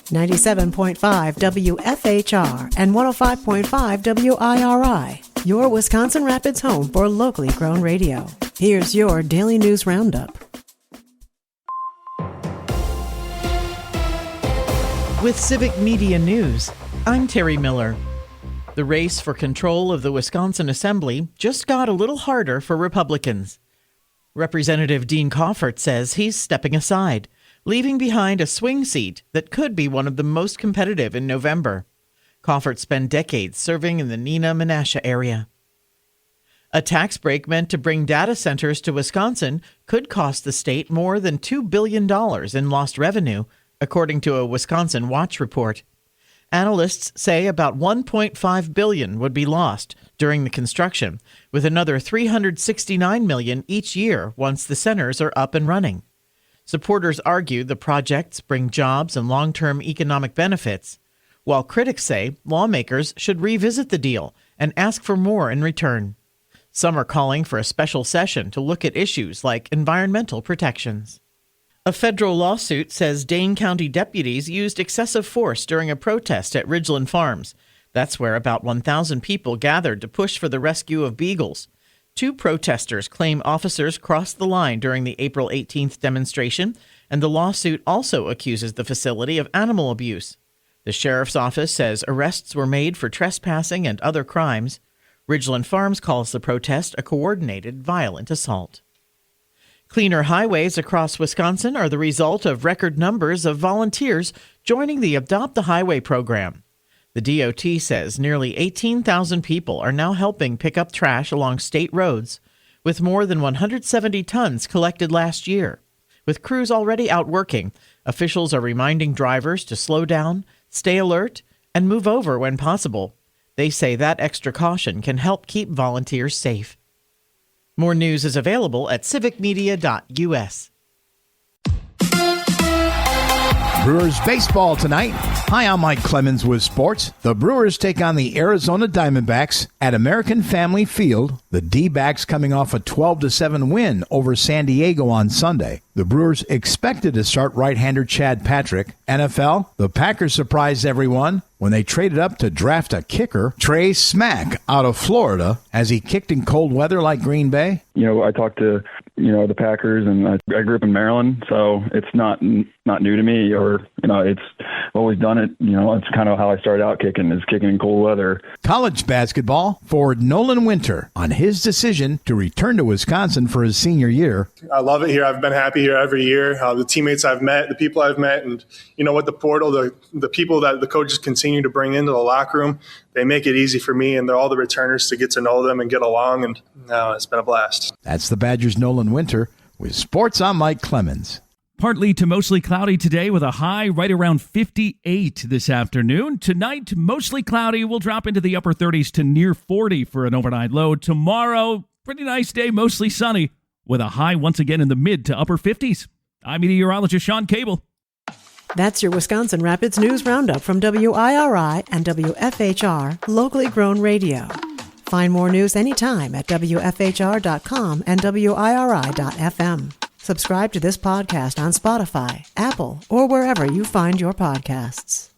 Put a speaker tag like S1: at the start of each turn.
S1: 97.5 WFHR and 105.5 WIRI, your Wisconsin Rapids home for locally grown radio. Here's your Daily News Roundup.
S2: With Civic Media News, I'm Terry Miller. The race for control of the Wisconsin Assembly just got a little harder for Republicans. Representative Dean Coffert says he's stepping aside, leaving behind a swing seat that could be one of the most competitive in November. Coffert spent decades serving in the Neenah-Menasha area. A tax break meant to bring data centers to Wisconsin could cost the state more than $2 billion in lost revenue, according to a Wisconsin Watch report. Analysts say about $1.5 billion would be lost during the construction, with another $369 million each year once the centers are up and running. Supporters argue the projects bring jobs and long-term economic benefits, while critics say lawmakers should revisit the deal and ask for more in return. Some are calling for a special session to look at issues like environmental protections. A federal lawsuit says Dane County deputies used excessive force during a protest at Ridgeland Farms. That's where about 1,000 people gathered to push for the rescue of beagles. Two protesters claim officers crossed the line during the April 18th demonstration, and the lawsuit also accuses the facility of animal abuse. The sheriff's office says arrests were made for trespassing and other crimes. Ridgeland Farms calls the protest a coordinated, violent assault. Cleaner highways across Wisconsin are the result of record numbers of volunteers joining the Adopt the Highway program. The DOT says nearly 18,000 people are now helping pick up trash along state roads, with more than 170 tons collected last year. With crews already out working, officials are reminding drivers to slow down, stay alert, and move over when possible. They say that extra caution can help keep volunteers safe. More news is available at civicmedia.us.
S3: Brewers baseball tonight. Hi, I'm Mike Clemens with sports. The Brewers take on the Arizona Diamondbacks at American Family Field. The D-backs coming off a 12-7 win over San Diego on Sunday. The Brewers expected to start right-hander Chad Patrick. NFL, the Packers surprised everyone when they traded up to draft a kicker, Trey Smack, out of Florida, as he kicked in cold weather like Green Bay.
S4: I talked to, the Packers, and I grew up in Maryland, so it's not new to me, or, it's always done it. It's kind of how I started out kicking in cold weather.
S3: College basketball, forward Nolan Winter on his decision to return to Wisconsin for his senior year.
S5: I love it here. I've been happy here every year. The teammates I've met, the people I've met, and with the portal, the people that the coaches continue to bring into the locker room, they make it easy for me and all the returners to get to know them and get along, and it's been a blast.
S3: That's the Badgers' Nolan Winter. With sports, I'm Mike Clemens.
S6: Partly to mostly cloudy today with a high right around 58 this afternoon. Tonight, mostly cloudy. We'll drop into the upper 30s to near 40 for an overnight low. Tomorrow, pretty nice day, mostly sunny, with a high once again in the mid to upper 50s. I'm meteorologist Sean Cable.
S1: That's your Wisconsin Rapids News Roundup from WIRI and WFHR, locally grown radio. Find more news anytime at WFHR.com and WIRI.FM. Subscribe to this podcast on Spotify, Apple, or wherever you find your podcasts.